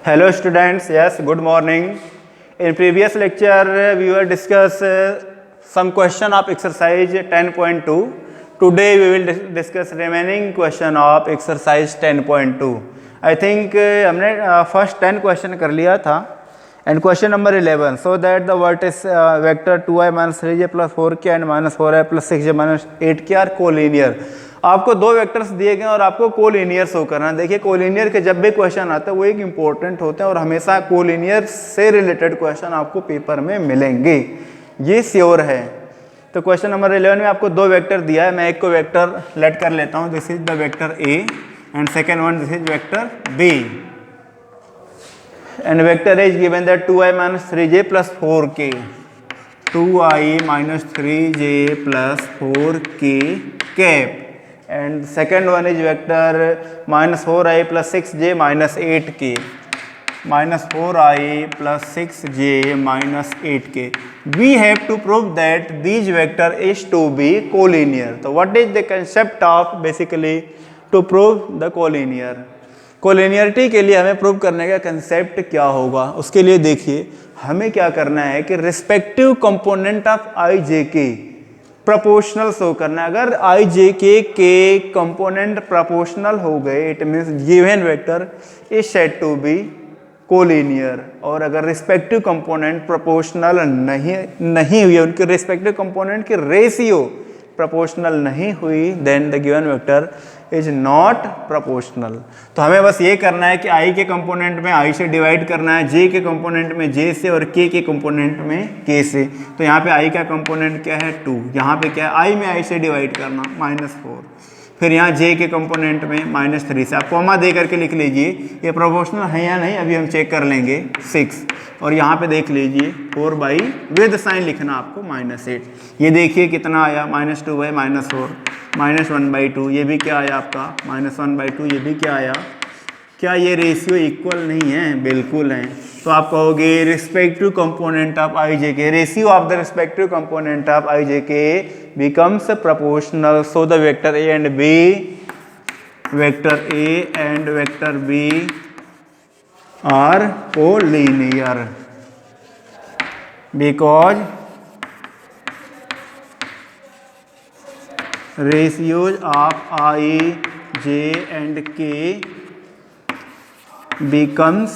Hello students, yes, good morning. In previous lecture we were discuss some question of exercise 10.2. Today we will discuss remaining question of exercise 10.2. I think हमने first 10 question कर लिया था and question number 11. So that the vertex vector 2i minus 3j plus 4k and minus 4i plus 6j minus 8k are collinear. आपको दो vectors दिए गए और आपको कोलिनियर शो करना है। देखिए कोलिनियर के जब भी क्वेश्चन आता है वो एक इंपॉर्टेंट होते हैं और हमेशा कोलिनियर से रिलेटेड क्वेश्चन आपको पेपर में मिलेंगे, ये श्योर है। तो क्वेश्चन नंबर 11 में आपको दो वेक्टर दिया है, मैं एक को वेक्टर लेट कर लेता हूँ, this is the vector A and second one this is vector B and vector is given that 2i minus 3j plus 4k 2i minus 3j plus 4k cap and second one is vector minus 4i plus 6j minus 8k minus 4i plus 6j minus 8k. We have to prove that these vector is to be collinear. So what is the concept of basically to prove the collinear? Collinearity के लिए हमें prove करने का concept क्या होगा, उसके लिए देखिए हमें क्या करना है कि रिस्पेक्टिव कंपोनेंट ऑफ आई जे के प्रोपोर्शनल शो करना है। अगर आई जे के कंपोनेंट प्रोपोर्शनल हो गए it means given vector is said to be collinear, और अगर रिस्पेक्टिव कंपोनेंट प्रोपोर्शनल नहीं हुई, उनके रिस्पेक्टिव कंपोनेंट की रेशियो प्रोपोर्शनल नहीं हुई, then the given vector is not proportional. तो हमें बस ये करना है कि आई के कंपोनेंट में आई से डिवाइड करना है, जे के कंपोनेंट में जे से और के कंपोनेंट में के से। तो यहाँ पे आई का कंपोनेंट क्या है 2, यहाँ पे क्या है आई में आई से डिवाइड करना -4, फिर यहाँ जे के कंपोनेंट में -3 से आप कॉमा दे करके लिख लीजिए ये प्रोपोर्शनल है या नहीं, अभी हम चेक कर लेंगे 6, और यहाँ पे देख लीजिए 4 विद साइन लिखना आपको -8। ये देखिए कितना आया -2/-4 -1/2, ये भी क्या आया आपका -1/2, ये भी क्या आया, क्या ये रेशियो इक्वल नहीं है? बिल्कुल है। तो आप कहोगे respective component of I J k, ratio of the respective component of I J k becomes proportional, so the vector A and vector b are collinear because ratios of I, J and K becomes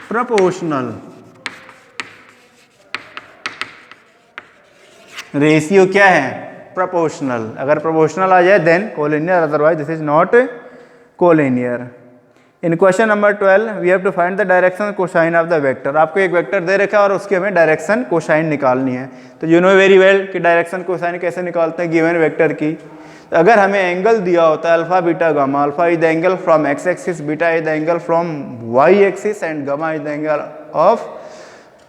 proportional. Ratio क्या है? Proportional. अगर proportional आ जाए then collinear, otherwise this is not collinear. In question number 12 we have to find the direction cosine of the vector. आपको एक vector दे रखा है और उसकी हमें डायरेक्शन कोसाइन निकालनी है। तो यू नो वेरी वेल कि डायरेक्शन कोसाइन कैसे निकालते हैं गिवन वेक्टर की। तो अगर हमें एंगल दिया होता है alpha beta gamma, alpha is the angle from x axis, beta is the angle from Y axis and gamma is the angle of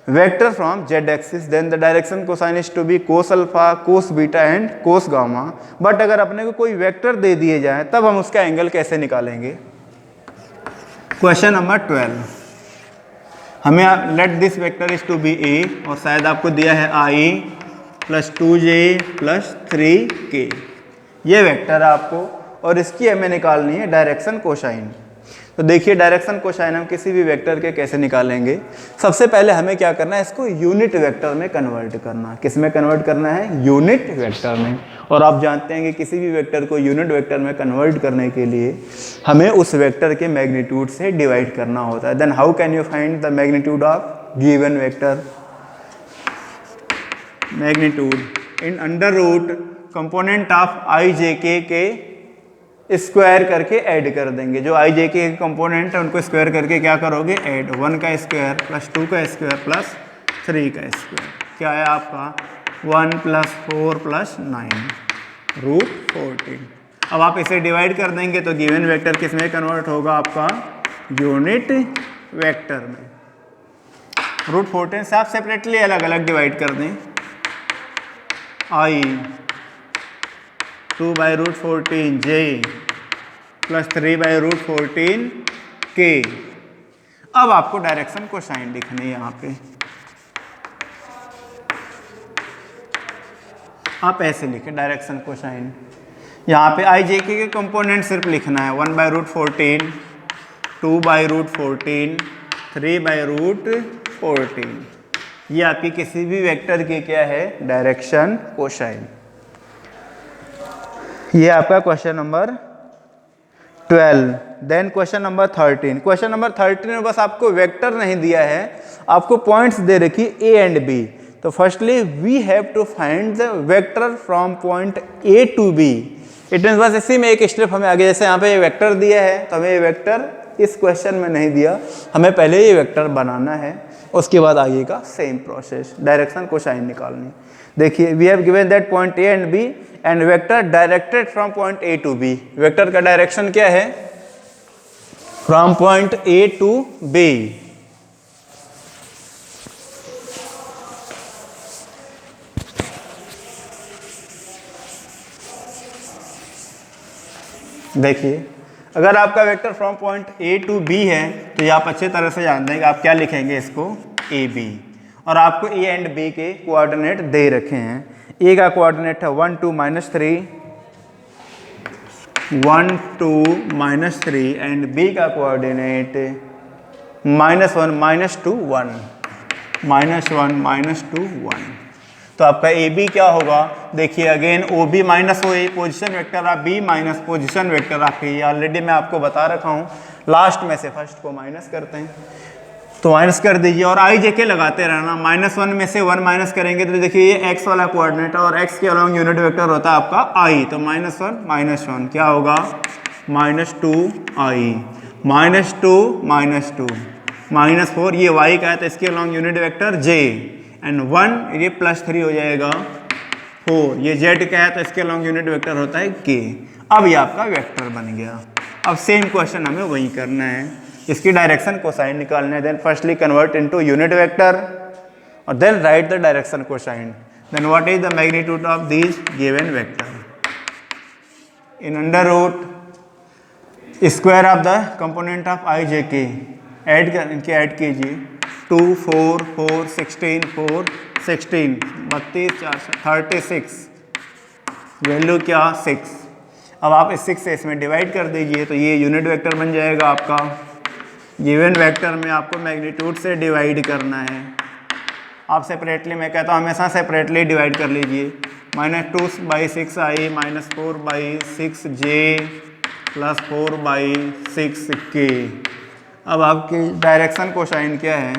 vector from Z axis, then the direction cosine is to be cos alpha, cos beta and cos gamma. But अगर अपने को कोई vector दे दिए जाए तब हम उसका angle कैसे निकालेंगे? क्वेश्चन नंबर 12 हमें let this vector is to be a, और शायद आपको दिया है आई प्लस 2j प्लस 3k, ये वेक्टर है आपको, और इसकी हमें निकालनी है डायरेक्शन कोसाइन। तो देखिए डायरेक्शन कोसाइन हम किसी भी वेक्टर के कैसे निकालेंगे। सबसे पहले हमें क्या करना है, इसको यूनिट वेक्टर में कन्वर्ट करना। किस में कन्वर्ट करना है? यूनिट वेक्टर में। और आप जानते हैं कि किसी भी वेक्टर को यूनिट वेक्टर में कन्वर्ट करने के लिए हमें उस वेक्टर के मैग्नीट्यूड से डिवाइड करना होता है। Then how can you find the magnitude of given vector? Magnitude in under root component of I J k square करके ऐड कर देंगे। जो आई जे के कंपोनेंट है उनको स्क्वायर करके क्या करोगे? ऐड 1 का स्क्वायर प्लस 2 का स्क्वायर प्लस 3 का स्क्वायर, क्या है आपका 1 + 4 + 9 √14। अब आप इसे डिवाइड कर देंगे तो गिवन वेक्टर किस में कन्वर्ट होगा? आपका यूनिट वेक्टर में। √14 से आप सेपरेटली अलग अलग डिवाइड कर दें। आई 2/√14 j प्लस 3/√14 k। अब आपको डायरेक्शन कोसाइन लिखनी है यहाँ पे। आप ऐसे लिखे डायरेक्शन कोसाइन, यहाँ पे आई जे के कंपोनेंट सिर्फ लिखना है 1/√14 2/√14, 3/√14। ये आपकी किसी भी वेक्टर की क्या है, डायरेक्शन कोसाइन। ये आपका question number 12। Then question number 13। Question number 13 में बस आपको वेक्टर नहीं दिया है, आपको पॉइंट्स दे रखी ए एंड बी। तो firstly we have to find the vector from point A to B. It means बस इसी में एक स्टेप हमें आगे, जैसे यहाँ पे ये वेक्टर दिया है तो हमें ये वेक्टर इस क्वेश्चन में नहीं दिया, हमें पहले ये वेक्टर बनाना है, उसके बाद आगे का सेम प्रोसेस, डायरेक्शन कोसाइन निकालनी। देखिए we have given that point A and B and vector directed from point A to B. Vector का डायरेक्शन क्या है, from point A to B. देखिए अगर आपका vector from point A to B है तो ये आप अच्छे तरह से जानते हैं कि आप क्या लिखेंगे, इसको ए बी, और आपको ए एंड बी के कोऑर्डिनेट दे रखे हैं। ए का कोऑर्डिनेट है 1 2 -3, 1 2 -3 एंड बी का कोऑर्डिनेट -1 -2 1, -1 -2 1। तो आपका ए बी क्या होगा, देखिए अगेन ओ बी माइनस ओ ए, पोजिशन वेक्टर आप बी माइनस पोजिशन वेक्टर आपके, ये ऑलरेडी मैं आपको बता रखा हूँ। लास्ट में से फर्स्ट को माइनस करते हैं, तो माइनस कर दीजिए और आई जेके लगाते रहना। -1 में से 1 माइनस करेंगे तो देखिए ये एक्स वाला कोऑर्डिनेट है और एक्स के अलॉन्ग यूनिट वेक्टर होता है आपका आई, तो -1 -1 क्या होगा, -2 आई, -2 -4, ये वाई का है तो इसके along unit vector J, and 1 ये +3 हो जाएगा 4, ये z का है तो इसके अलॉन्ग यूनिट वेक्टर होता है k। अब ये आपका वेक्टर बन गया। अब सेम क्वेश्चन हमें वही करना है, इसकी डायरेक्शन कोसाइन निकालना है। Then firstly convert into unit vector और then write the direction cosine. Then what is the magnitude of this given vector in under root square of the component of I J k, इनके add कीजिए। 2 4 4 16 4 16 32 4 36, value क्या 6। अब आप इस 6 से इसमें divide कर दीजिए तो ये यूनिट वेक्टर बन जाएगा आपका। गिवन वेक्टर में आपको मैग्नीट्यूड से डिवाइड करना है। आप सेपरेटली, मैं कहता हूँ हमेशा सेपरेटली डिवाइड कर लीजिए। -2/6 आई, -4/6 जे, +4/6 के। अब आपकी डायरेक्शन कोसाइन क्या है,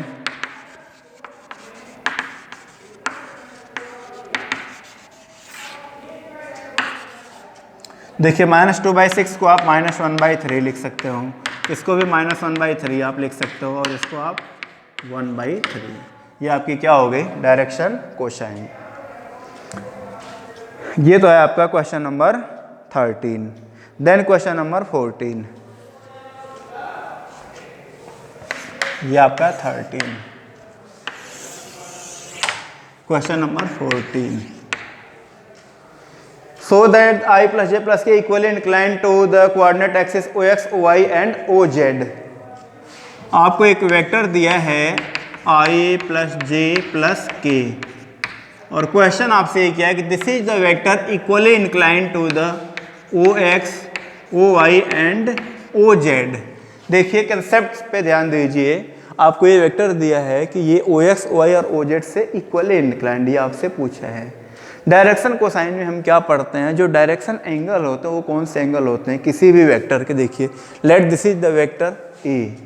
देखिए -2/6 को आप -1/3 लिख सकते हो, इसको भी -1/3 आप लिख सकते हो और इसको आप 1/3। ये आपकी क्या हो गई, डायरेक्शन कोसाइन। ये तो है आपका question number 13। Then question number 14, ये आपका 13। Question number 14, so that I plus j plus k equally inclined to the coordinate axis ox, oy and oz। आपको एक वेक्टर दिया है i plus j plus k और क्वेश्चन आपसे ये क्या है कि this is the vector equally inclined to the ox, oy and oz। देखिए कंसेप्ट पे ध्यान दीजिए, आपको ये वेक्टर दिया है कि ये ox, oy और oz से इक्वली इंक्लाइंड, ये आपसे पूछा है। डायरेक्शन कोसाइन में हम क्या पढ़ते हैं, जो डायरेक्शन एंगल होते हैं वो कौन से एंगल होते हैं किसी भी वेक्टर के। देखिए let this is the vector A,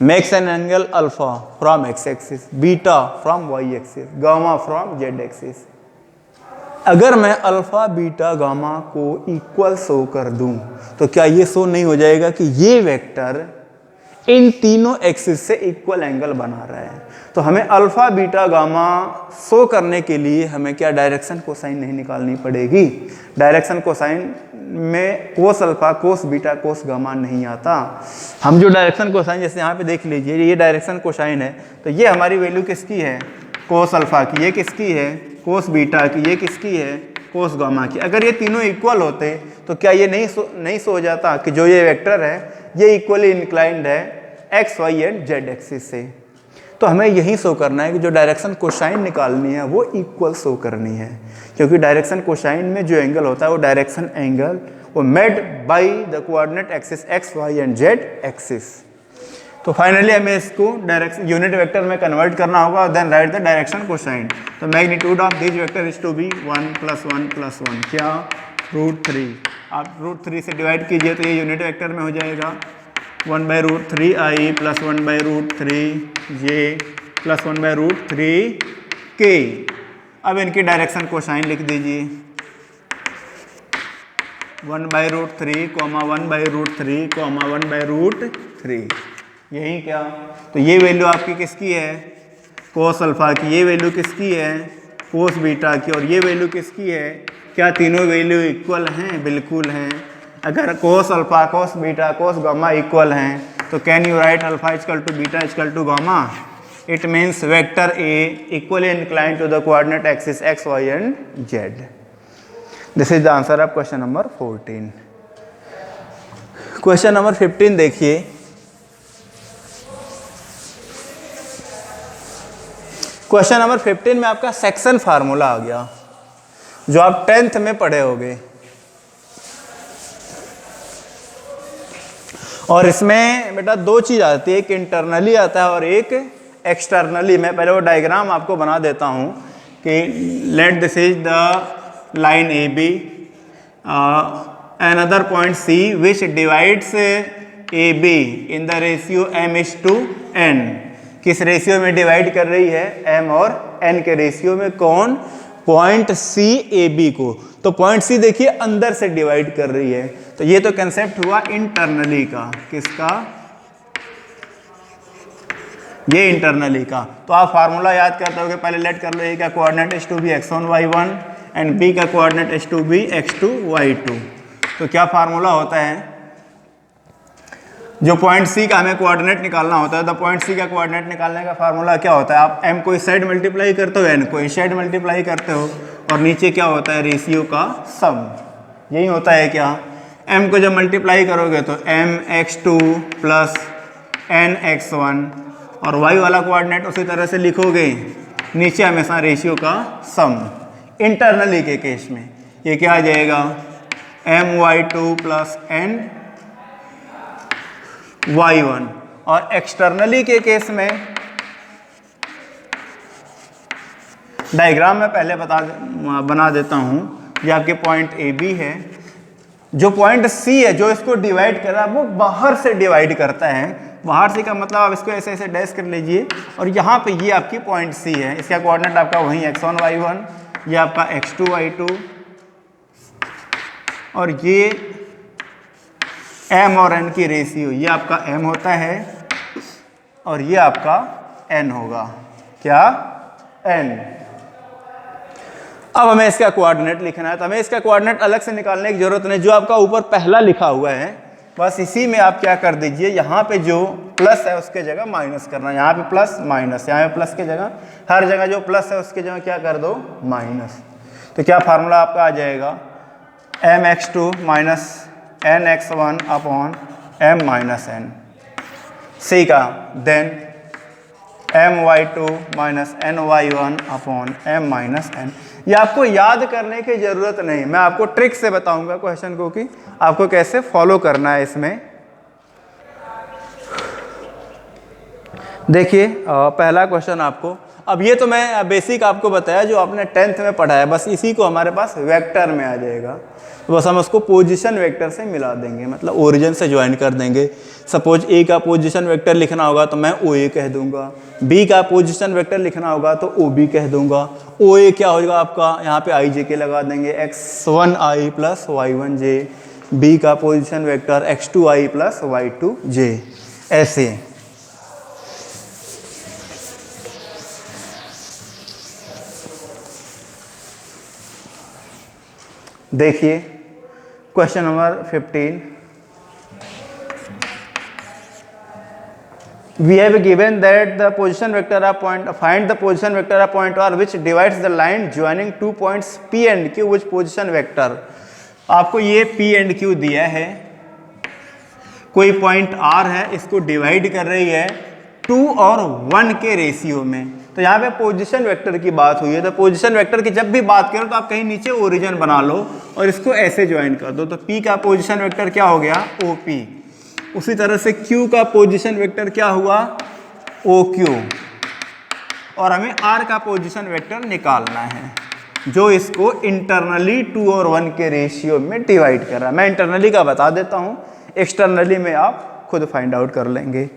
makes an angle alpha from x axis, beta from Y axis, gamma from Z axis. अगर मैं अल्फा बीटा गामा को इक्वल शो कर दूं तो क्या ये शो नहीं हो जाएगा कि ये वेक्टर इन तीनों एक्सिस से इक्वल एंगल बना रहा है। तो हमें अल्फा बीटा गामा शो करने के लिए हमें क्या डायरेक्शन कोसाइन नहीं निकालनी पड़ेगी। डायरेक्शन कोसाइन में कोस alpha cos beta cos gamma नहीं आता। हम जो डायरेक्शन कोसाइन, जैसे यहाँ पे देख लीजिए ये डायरेक्शन कोसाइन है तो ये हमारी वैल्यू किसकी है, कोस अल्फा की, ये किसकी है, कोस बीटा की, ये किसकी है, कोस गामा की। अगर ये तीनों इक्वल होते तो क्या ये नहीं सो जाता कि जो ये वेक्टर है ये इक्वली इंक्लाइंड है X Y and Z axis से। तो हमें यही शो करना है कि जो डायरेक्शन कोसाइन निकालनी है वो इक्वल शो करनी है, क्योंकि डायरेक्शन कोसाइन में जो एंगल होता है वो डायरेक्शन एंगल वो made by the coordinate axis x Y and Z axis. तो फाइनली हमें इसको डायरेक्शन यूनिट वेक्टर में कन्वर्ट करना होगा, then write the direction cosine. तो magnitude of this vector is to be 1 + 1 + 1 क्या √3। आप √3 से डिवाइड कीजिए तो ये यूनिट वेक्टर में हो जाएगा 1/√3i + 1/√3j + 1/√3k। अब इनकी डायरेक्शन कोसाइन लिख दीजिए 1/√3, 1/√3, 1/√3, यही क्या। तो ये वैल्यू आपकी किसकी है, कोस अल्फा की, ये वैल्यू किसकी है, कोस बीटा की, और ये वैल्यू किसकी है। क्या तीनों वैल्यू इक्वल हैं, बिल्कुल हैं। अगर cos alpha, cos beta, cos gamma equal हैं तो can you write alpha equal to beta equal to gamma. It means vector A equally inclined to the coordinate axis x, y and z। This is the answer of question number 14। Question number 15 देखिए। Question number 15 में आपका section formula आ गया जो आप 10th में पढ़े होंगे, और इसमें बेटा दो चीज आती है, एक इंटरनली आता है और एक एक्सटर्नली। मैं पहले वो डायग्राम आपको बना देता हूं कि let this is the line A B, another point C which divides AB in the ratio m:n। किस रेशियो में डिवाइड कर रही है, m और n के रेशियो में। कौन, पॉइंट C AB को। तो पॉइंट C देखिए अंदर से डिवाइड कर रही है, तो ये तो कंसेप्ट हुआ इंटरनली का। किसका, ये इंटरनली का। तो आप फार्मूला याद करते होगे, पहले लेट कर लो। ए का coordinate is to be x1 y1 and b का coordinate is to be x2 y2। तो क्या फार्मूला होता है, जो पॉइंट सी का हमें कोऑर्डिनेट निकालना होता है, तो पॉइंट सी का कोऑर्डिनेट निकालने का फार्मूला क्या होता है। आप m को इस साइड मल्टीप्लाई करते हो, n को इस साइड मल्टीप्लाई करते हो, और नीचे क्या होता है, रेशियो का सम। यही होता है क्या, m को जब मल्टीप्लाई करोगे तो mx2 + nx1, और y वाला कोऑर्डिनेट उसी तरह से लिखोगे, नीचे हमेशा रेशियो का सम। इंटरनली के केस में ये क्या आ जाएगा, my2 + ny1। और एक्सटर्नली के केस में डायग्राम में पहले बना देता हूं। ये आपके पॉइंट ए बी है, जो पॉइंट सी है जो इसको डिवाइड कर रहा है वो बाहर से डिवाइड करता है। बाहर से का मतलब आप इसको ऐसे ऐसे डैश कर लीजिए, और यहाँ पे ये आपकी पॉइंट सी है, इसका कोऑर्डिनेट आपका वही x1 y1, ये आपका x2 y2, और ये m और n की रेशियो, ये आपका m होता है और ये आपका n होगा, क्या, n। अब हमें इसका कोऑर्डिनेट लिखना है, तो हमें इसका कोऑर्डिनेट अलग से निकालने की जरूरत नहीं। जो आपका ऊपर पहला लिखा हुआ है बस इसी में आप क्या कर दीजिए, यहाँ पे जो प्लस है उसके जगह माइनस करना। यहाँ पे प्लस माइनस, यहाँ पे प्लस के जगह, हर जगह जो प्लस है उसके जगह क्या कर दो, माइनस। तो क्या फार्मूला आपका आ जाएगा, mx2 - nx1 upon m - n। सी का then my2 - ny1 upon m - n। ये आपको याद करने की जरूरत नहीं, मैं आपको ट्रिक से बताऊंगा क्वेश्चन को कि आपको कैसे फॉलो करना है। इसमें देखिए पहला क्वेश्चन आपको, अब ये तो मैं बेसिक आपको बताया जो आपने 10th में पढ़ा है, बस इसी को हमारे पास वेक्टर में आ जाएगा। तो बस हम उसको पोजीशन वेक्टर से मिला देंगे, मतलब ओरिजिन से ज्वाइन कर देंगे। सपोज ए का पोजीशन वेक्टर लिखना होगा तो मैं ओ ए कह दूंगा, बी का पोजीशन वेक्टर लिखना होगा तो ओ बी कह दूंगा। ओ ए क्या होगा आपका, यहाँ पे आई जे के लगा देंगे, x1i + y1j। बी का पोजीशन वेक्टर x2i + y2j। ऐसे देखिए question number 15। We have given that the position vector of point, find the position vector of point R which divides the line joining two points P and Q which position vector। आपको ये P and Q दिया है, कोई point R है, इसको divide कर रही है 2 और 1 के रेशियो में। तो यहाँ पे पोजीशन वेक्टर की बात हुई है, तो पोजीशन वेक्टर की जब भी बात करो तो आप कहीं नीचे ओरिजिन बना लो और इसको ऐसे ज्वाइन कर दो। तो P का पोजीशन वेक्टर क्या हो गया, OP। उसी तरह से Q का पोजीशन वेक्टर क्या हुआ, OQ, और हमें R का पोजीशन वेक्टर निकालना है जो इसको इंटरनली 2 और 1 के रेशियो में डिवाइड कर रहा है। मैं इंटरनली का बता देता हूँ, एक्सटर्नली में आप खुद फाइंड आउट कर लेंगे।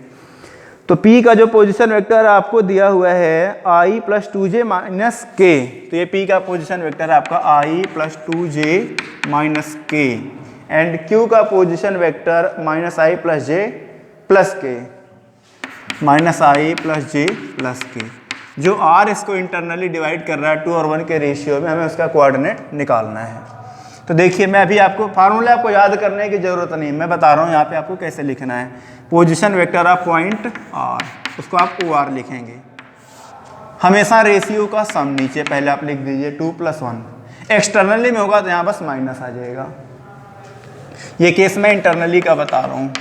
तो P का जो पोजीशन वेक्टर आपको दिया हुआ है I + 2j - k, तो ये P का पोजीशन वेक्टर है आपका I + 2j - k, and Q का position vector -I + j + k, -I + j + k। जो R इसको इंटरनली डिवाइड कर रहा है 2 और 1 के रेशियो में, हमें उसका कोऑर्डिनेट निकालना है। तो देखिए, मैं अभी आपको फार्मूला आपको याद करने की ज़रूरत नहीं, मैं बता रहा हूँ यहाँ पे आपको कैसे लिखना है। Position vector of point R, उसको आप OR लिखेंगे। हमेशा रेशियो का सम नीचे पहले आप लिख दीजिए 2 + 1। एक्सटर्नली में होगा तो यहाँ बस माइनस आ जाएगा। ये केस मैं इंटरनली का बता रहा हूँ।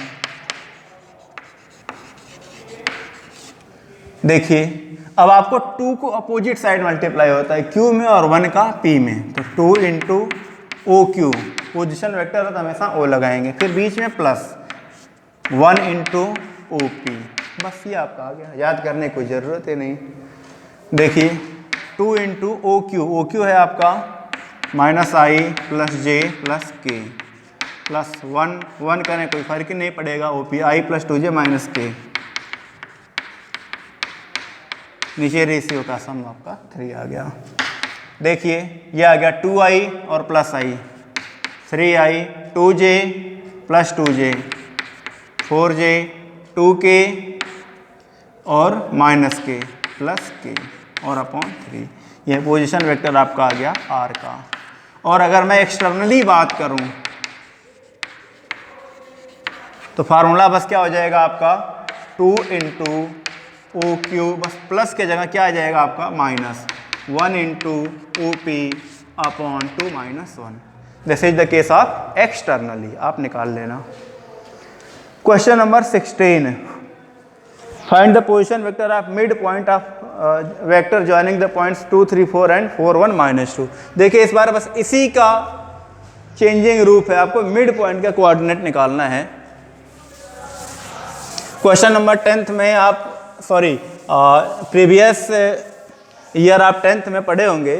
देखिए, अब आपको 2 को अपोजिट साइड मल्टीप्लाई होता है, Q में और 1 का P में, तो 2 × OQ, पोजिशन वेक्टर है तो हमेशा O लगाएंगे, फिर बीच में प्लस 1 × OP। बस ये आपका आ गया, याद करने की कोई ज़रूरत ही नहीं। देखिए 2 × OQ, OQ है आपका -I + j + k, प्लस 1 करें कोई फर्क ही नहीं पड़ेगा, OP I + 2j - k, नीचे रेशियो का सम आपका 3 आ गया। देखिए ये आ गया 2I और plus I, 3I, 2j + 2j, 4j, 2k और -k + k और अपॉन 3। यह पोजीशन वेक्टर आपका आ गया R का। और अगर मैं एक्सटर्नली बात करूं तो फार्मूला बस क्या हो जाएगा आपका 2 × OQ, बस प्लस के जगह क्या आ जाएगा आपका -1 × OP upon 2 - 1। This is the case of externally, आप निकाल लेना। Question number 16, find the position vector of mid point of vector joining the points 2, 3, 4 and 4, 1, -2। देखिए इस बार बस इसी का चेंजिंग रूप है, आपको मिड पॉइंट का कोऑर्डिनेट निकालना है। क्वेश्चन नंबर 10th में आप प्रीवियस ईयर आप 10th में पढ़े होंगे,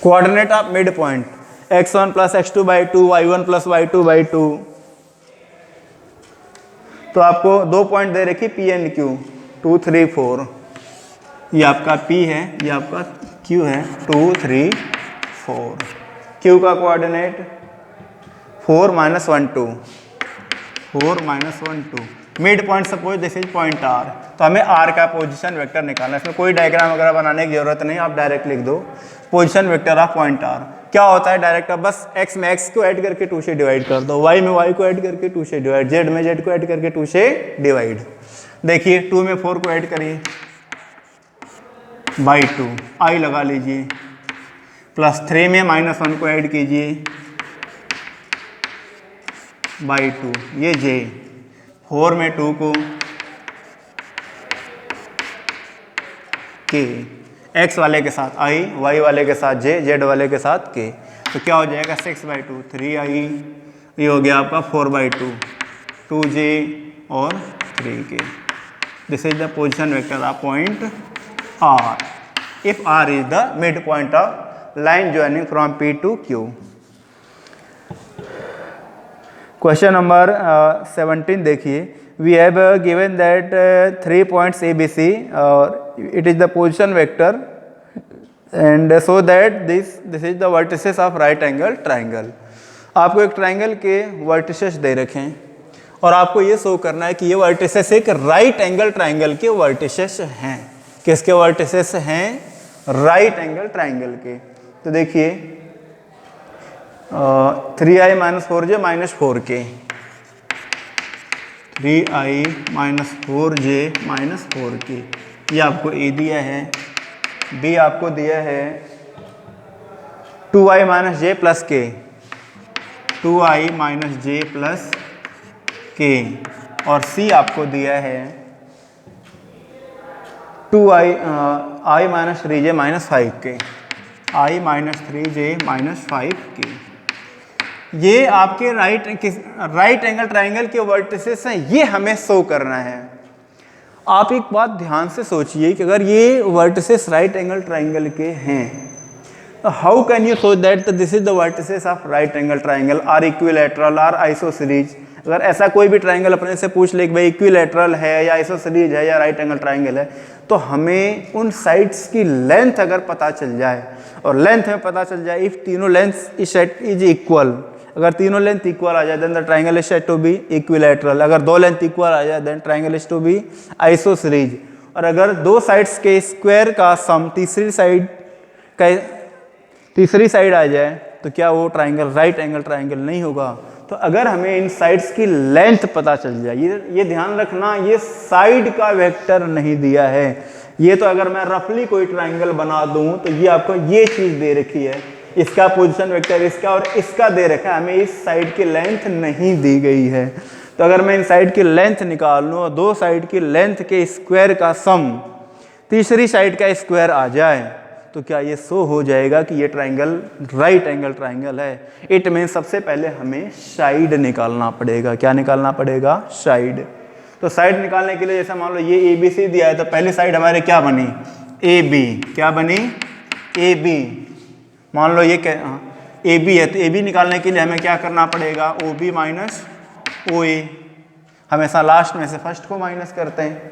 coordinate of mid point x1 + x2/2, y1 + y2/2। तो आपको 2 पॉइंट दे रखी P एंड Q, 2, 3, 4। ये आपका P है, ये आपका Q है, 2, 3, 4। Q का coordinate 4 - 1, 2, 4 - 1, 2। Mid point suppose this is point R, तो हमें R का पोजीशन वेक्टर निकालना है। इसमें कोई डायग्राम वगैरह बनाने की जरूरत नहीं, आप डायरेक्ट लिख दो position vector of point R। क्या होता है डायरेक्ट, बस x में x को ऐड करके 2 से डिवाइड कर दो, y में y को ऐड करके 2 से डिवाइड, z में z को ऐड करके 2 से डिवाइड। देखिए 2 में 4 को ऐड करिए /2, I लगा लीजिए, प्लस 3 में -1 को ऐड कीजिए /2, ये j, 4 में 2 को k, x वाले के साथ I, y वाले के साथ j, z वाले के साथ k, तो क्या हो जाएगा 6/2, 3I, ये हो गया आपका 4/2, 2j और 3k। This is the position vector of point R if R is the mid point of line joining from P to Q। Question number 17 देखिए, we have given that 3 points ABC, it is the position vector, and so that this is the vertices of right angle triangle। आपको एक triangle के vertices दे रखें और आपको ये show करना है कि ये वर्टिसेस एक राइट एंगल ट्राइंगल के वर्टिसेस हैं। किसके वर्टिसेस हैं? राइट एंगल ट्राइंगल के। तो देखिए 3I - 4j - 4k, 3I - 4j - 4k, ये आपको A दिया है। B आपको दिया है 2I - j + k, 2I - j + k, और C आपको दिया है 2I - 3j - 5k, I - 3j - 5k। ये आपके राइट एंगल ट्राइंगल के वर्टिसेस हैं, ये हमें शो करना है। आप एक बात ध्यान से सोचिए कि अगर ये वर्टिसेस राइट एंगल ट्राइंगल के हैं, तो how can you show that this is the vertices of right angle triangle, are equilateral, are isosceles. अगर ऐसा कोई भी ट्राइंगल अपने से पूछ ले कि भाई इक्विलैटरल है या आइसोसीरीज है या राइट एंगल ट्राइंगल है, तो हमें उन साइड्स की लेंथ अगर पता चल जाए, और लेंथ में पता चल जाए इफ तीनों लेंथ इज इक्वल, अगर तीनों लेंथ इक्वल आ जाए then the triangle is said to be equilateral, अगर दो लेंथ इक्वल आ जाए then triangle is to be isosceles, और अगर दो साइड्स के स्क्वायर का सम तीसरी साइड आ जाए तो क्या वो ट्राइंगल राइट एंगल ट्राइंगल नहीं होगा। तो अगर हमें इन साइड्स की लेंथ पता चल जाए, ये ध्यान रखना, ये साइड का वेक्टर नहीं दिया है, ये तो अगर मैं रफली कोई ट्राइंगल बना दूं तो ये आपको ये चीज दे रखी है, इसका पोजीशन वेक्टर इसका और इसका दे रखा है, हमें इस साइड की लेंथ नहीं दी गई है। तो अगर मैं इन साइड की लेंथ निकाल लूँ और दो साइड की लेंथ के स्क्वायर का सम तीसरी साइड का स्क्वायर आ जाए तो क्या ये शो हो जाएगा कि ये ट्राइंगल राइट एंगल ट्राइंगल है। इट मीन सबसे पहले हमें साइड निकालना पड़ेगा। क्या निकालना पड़ेगा? साइड। तो साइड निकालने के लिए जैसे मान लो ये ए बी सी दिया है, तो पहली साइड हमारे क्या बनी? A B. क्या बनी? A B. मान लो ये क्या ए बी है, तो ए बी निकालने के लिए हमें क्या करना पड़ेगा? ओ बी माइनस ओ ए। हमेशा लास्ट में से फर्स्ट को माइनस करते हैं।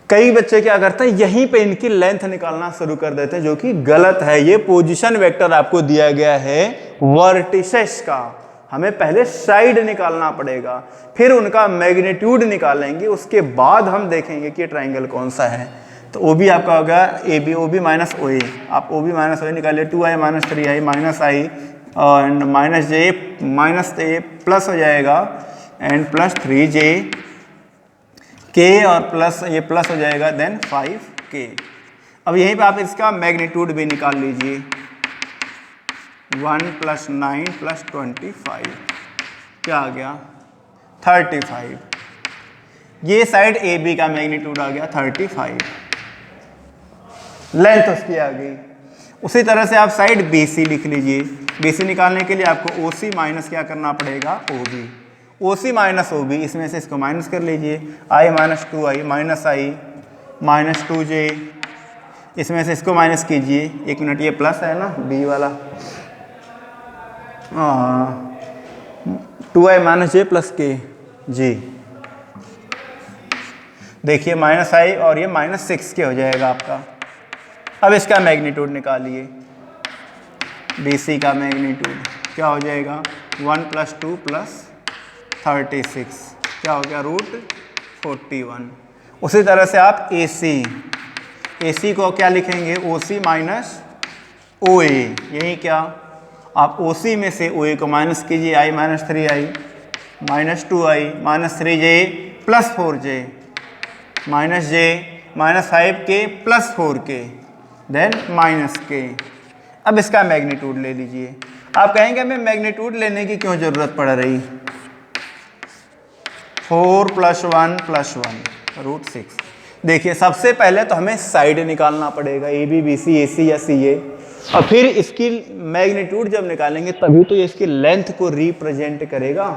कई बच्चे क्या करते हैं, यहीं पे इनकी लेंथ निकालना शुरू कर देते हैं, जो कि गलत है। ये पोजीशन वेक्टर आपको दिया गया है वर्टिसेस का, हमें पहले साइड निकालना पड़ेगा, फिर उनका मैग्नीट्यूड निकालेंगे, उसके बाद हम देखेंगे कि ट्राइंगल कौन सा है। तो ओ बी आपका होगा A B, O B minus O A. आप O B minus O A निकालिए, 2i minus 3i minus i and minus j minus A plus हो जाएगा एंड प्लस 3j के और प्लस ये प्लस हो जाएगा देन 5k। अब यहीं पे आप इसका मैग्नीट्यूड भी निकाल लीजिए, 1 + 9 + 25 क्या आ गया? 35। ये साइड ए बी का मैग्नीट्यूड आ गया 35, लेंथ उसकी आ गई। उसी तरह से आप साइड बी सी लिख लीजिए। बी सी निकालने के लिए आपको ओ सी माइनस क्या करना पड़ेगा? O B. O C minus O B, इसमें से इसको माइनस कर लीजिए, i minus 2i minus i minus 2j, इसमें से इसको माइनस कीजिए। 1 मिनट, ये प्लस है ना बी वाला, 2i माइनस जे प्लस के जी। देखिए माइनस आई और ये माइनस 6k हो जाएगा आपका। अब इसका मैग्नीट्यूड निकालिए, बी सी का मैग्नीट्यूड क्या हो जाएगा? 1 + 2 + 36 क्या हो गया? √41। उसी तरह से आप ए सी को क्या लिखेंगे? ओ सी माइनस ओ ए। यही क्या आप ओ सी में से ओ ए को माइनस कीजिए, i minus 3i minus 2i minus 3j plus 4j minus j minus 5k plus 4k then minus k। अब इसका मैग्नीट्यूड ले लीजिए। आप कहेंगे हमें मैग्नीट्यूड लेने की क्यों जरूरत पड़ रही? 4 + 1 + 1 √6। देखिए सबसे पहले तो हमें साइड निकालना पड़ेगा, ए बी बी सी ए सी या सी ए, और फिर इसकी मैग्नीट्यूड जब निकालेंगे तभी तो ये इसकी लेंथ को रिप्रेजेंट करेगा।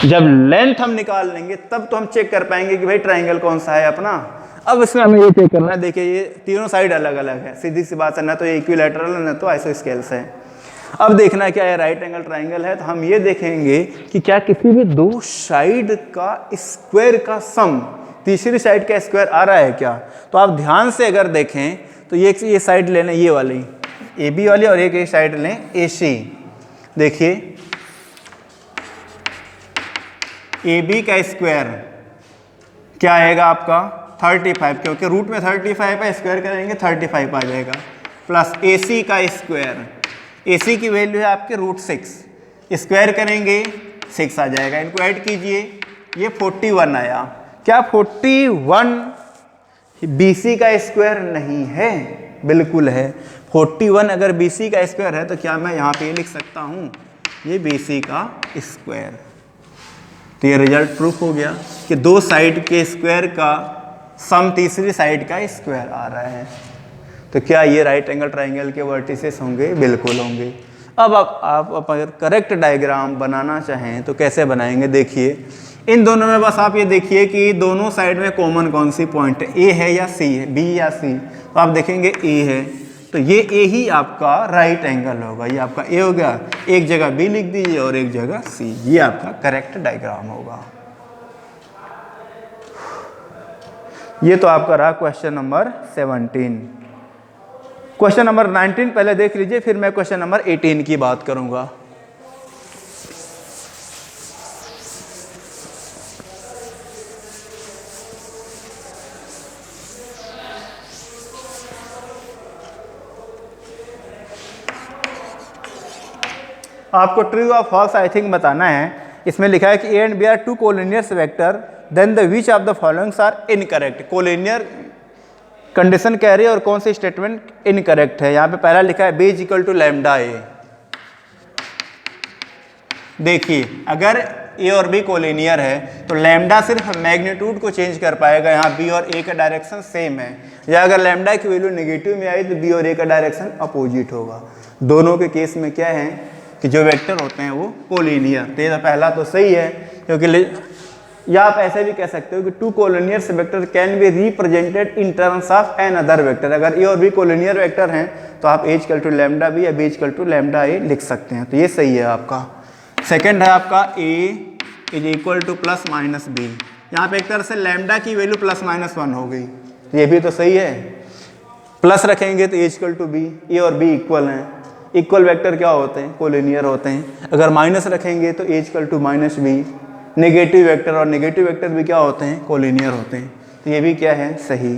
जब लेंथ हम निकाल लेंगे तब तो हम चेक कर पाएंगे कि भाई ट्राइंगल कौन सा है अपना। अब इसमें हमें ये चेक करना है, देखिए ये तीनों साइड अलग अलग है, सीधी सी बात है, ना तो ये इक्विलैटरल है ना तो आइसोस्केल्स है। अब देखना क्या है, राइट एंगल ट्राइंगल है, तो हम ये देखेंगे कि क्या किसी भी दो साइड का स्क्वायर का सम तीसरी साइड का स्क्वायर आ रहा है क्या। तो आप ध्यान से अगर देखें तो ये साइड लेना, ये वाली ए बी वाली, और एक साइड लें ए सी। देखिए ए बी का स्क्वायर क्या आएगा आपका? 35, क्योंकि रूट में 35 है, स्क्वायर करेंगे 35 आ जाएगा, प्लस ए सी का स्क्वायर, ए सी की वैल्यू है आपके √6, स्क्वायर करेंगे 6 आ जाएगा, इनको ऐड कीजिए, ये 41 आया। क्या 41 बी सी का स्क्वायर नहीं है? बिल्कुल है। 41 अगर बी सी का स्क्वायर है तो क्या मैं यहाँ पे लिख सकता हूँ ये बी सी का स्क्वायर। तो ये रिजल्ट प्रूफ हो गया कि दो साइड के स्क्वायर का सम तीसरी साइड का स्क्वायर आ रहा है। तो क्या ये राइट एंगल ट्राइंगल के वर्टिसेस होंगे? बिल्कुल होंगे। अब आप अगर करेक्ट डायग्राम बनाना चाहें तो कैसे बनाएंगे, देखिए इन दोनों में बस आप ये देखिए कि दोनों साइड में कॉमन कौन सी पॉइंट है, ए है या सी है, बी या सी। तो आप देखेंगे ए है, तो ये ए ही आपका राइट एंगल होगा, ये आपका ए हो गया, एक जगह बी लिख दीजिए और एक जगह सी, ये आपका करेक्ट डायग्राम होगा। ये तो आपका रहा क्वेश्चन नंबर 17। क्वेश्चन नंबर 19 पहले देख लीजिए, फिर मैं क्वेश्चन नंबर 18 की बात करूंगा। आपको ट्रू और फॉल्स आई थिंक बताना है। इसमें लिखा है कि A and B are two collinears vector, then the which of the followings are incorrect. Collinear condition कह रही है और कौन सी स्टेटमेंट इनकरेक्ट है। यहाँ पे पहला लिखा है B is equal to lambda A. देखिए अगर ए और बी कोलिनियर है तो लैम्डा सिर्फ मैग्नीट्यूड को चेंज कर पाएगा, यहाँ बी और ए का डायरेक्शन सेम है, या अगर लैम्डा की वैल्यू नेगेटिव में आई तो बी और ए का डायरेक्शन अपोजिट होगा। दोनों के केस में क्या है कि जो वेक्टर होते हैं वो कोलिनियर। तो ये पहला तो सही है, क्योंकि या आप ऐसे भी कह सकते हो कि two collinears vector can be represented in terms of an other vector. अगर ए और बी कोलिनियर वेक्टर हैं तो आप A equal to lambda B या B equal to lambda A लिख सकते हैं, तो ये सही है आपका। सेकंड है आपका A is equal to plus minus B. यहाँ पे एक तरह से लैम्डा की वैल्यू प्लस माइनस 1 हो गई, तो ये भी तो सही है। प्लस रखेंगे तो A equal to be, a और बी इक्वल हैं, इक्वल वेक्टर क्या होते हैं, कोलिनियर होते हैं। अगर माइनस रखेंगे तो A equal to minus B, negative vector और नेगेटिव वेक्टर भी क्या होते हैं, कोलिनियर होते हैं, तो ये भी क्या है, सही।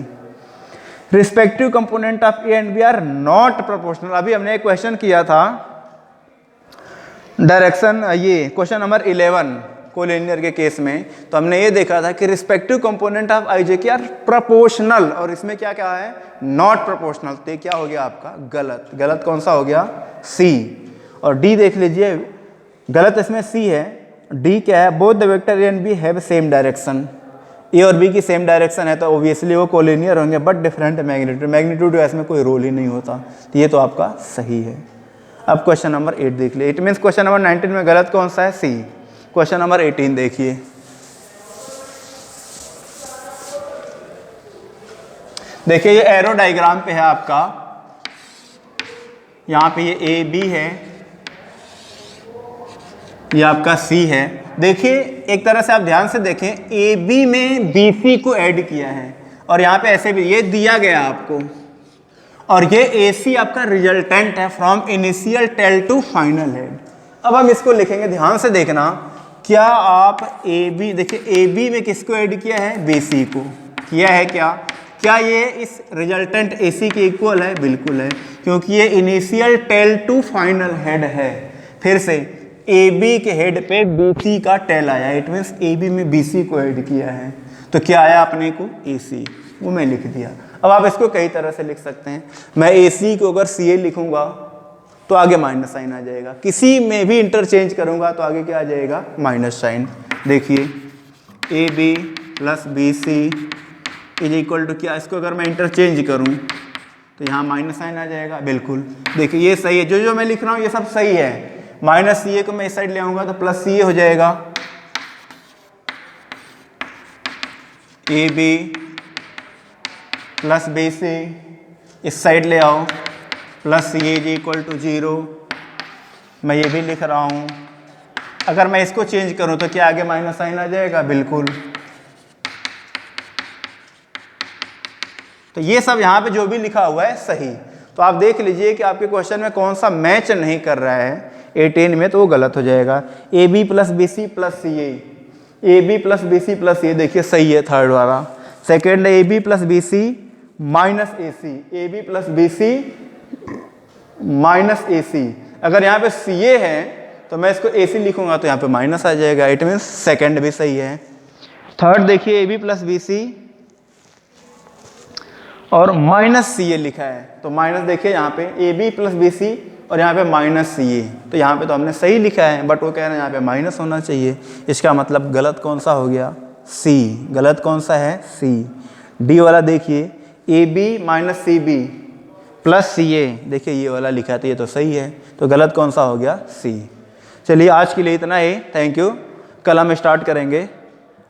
Respective component of A and B are not proportional. अभी हमने एक क्वेश्चन किया था डायरेक्शन, ये क्वेश्चन नंबर 11 कोलिनियर के केस में, तो हमने ये देखा था कि respective component of I J K are proportional, और इसमें क्या क्या है, नॉट प्रोपोर्शनल। तो ये क्या हो गया आपका गलत। गलत कौन सा हो गया, सी। और डी देख लीजिए, गलत इसमें सी है। डी क्या है, both the vector A and B have same direction. A और बी की सेम डायरेक्शन है तो ऑब्वियसली वो कोलिनियर होंगे, बट डिफरेंट मैग्नीट्यूड। मैग्नीट्यूड का इसमें कोई रोल ही नहीं होता, तो ये तो आपका सही है। अब क्वेश्चन नंबर 8 देख लीजिए। इट मीन्स क्वेश्चन नंबर 19 में गलत कौन सा है, सी। क्वेश्चन नंबर 18 देखिए। देखिए ये एरो डायग्राम पे है आपका, यहाँ पे ये ए बी है, ये आपका सी है। देखिए एक तरह से आप ध्यान से देखें, ए बी में बी सी को ऐड किया है, और यहाँ पे ऐसे भी ये दिया गया आपको, और ये ए सी आपका रिजल्टेंट है from initial tail to final head. अब हम इसको लिखेंगे, ध्यान से देखना, क्या आप ए बी, देखिए ए बी में किसको ऐड किया है, बी सी को किया है। क्या ये इस रिजल्टेंट ए सी के इक्वल है, बिल्कुल है, क्योंकि ये initial tail to final head है। फिर से ए बी के हेड पे बी सी का टेल आया, इट मीन्स ए बी में बी सी को ऐड किया है, तो क्या आया अपने को, ए सी, वो मैं लिख दिया। अब आप इसको कई तरह से लिख सकते हैं। मैं ए सी को अगर सी ए लिखूंगा तो आगे माइनस साइन आ जाएगा, किसी में भी इंटरचेंज करूंगा तो आगे क्या आ जाएगा, माइनस साइन। देखिए A B plus B C is equal to क्या, इसको अगर मैं इंटरचेंज करूं तो यहाँ माइनस साइन आ जाएगा, बिल्कुल। देखिए ये सही है, जो जो मैं लिख रहा हूँ ये सब सही है। माइनस सी ए को मैं इस साइड ले आऊंगा तो प्लस सी ए हो जाएगा। A B plus B C इस साइड ले आओ, plus C A equal to 0। मैं ये भी लिख रहा हूँ, अगर मैं इसको चेंज करूँ तो क्या आगे माइनस साइन आ जाएगा, बिल्कुल। तो ये सब यहाँ पे जो भी लिखा हुआ है सही। तो आप देख लीजिए कि आपके क्वेश्चन में कौन सा मैच नहीं कर रहा है 18 में, तो वो गलत हो जाएगा। A B plus B C plus C A B plus B C plus A, देखिए सही है थर्ड वाला। सेकेंड है A B plus B C minus A C, A B plus B C minus A C. अगर यहाँ पे सी ए है तो मैं इसको ए सी लिखूंगा तो यहाँ पे माइनस आ जाएगा, इट मीन्स सेकेंड भी सही है। थर्ड देखिए A B plus B C और माइनस सी ए लिखा है, तो माइनस देखिए यहाँ पे A B plus B C और यहाँ पे माइनस सी ए, तो यहाँ पे तो हमने सही लिखा है, बट वो कह रहे हैं यहाँ पे माइनस होना चाहिए। इसका मतलब गलत कौन सा हो गया, सी। गलत कौन सा है, सी। डी वाला देखिए A B minus C B plus C A, देखिए ये वाला लिखा है तो ये तो सही है, तो गलत कौन सा हो गया, सी। चलिए आज के लिए इतना ही, थैंक यू। कल हम स्टार्ट करेंगे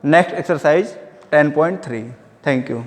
नेक्स्ट एक्सरसाइज 10.3। Thank you.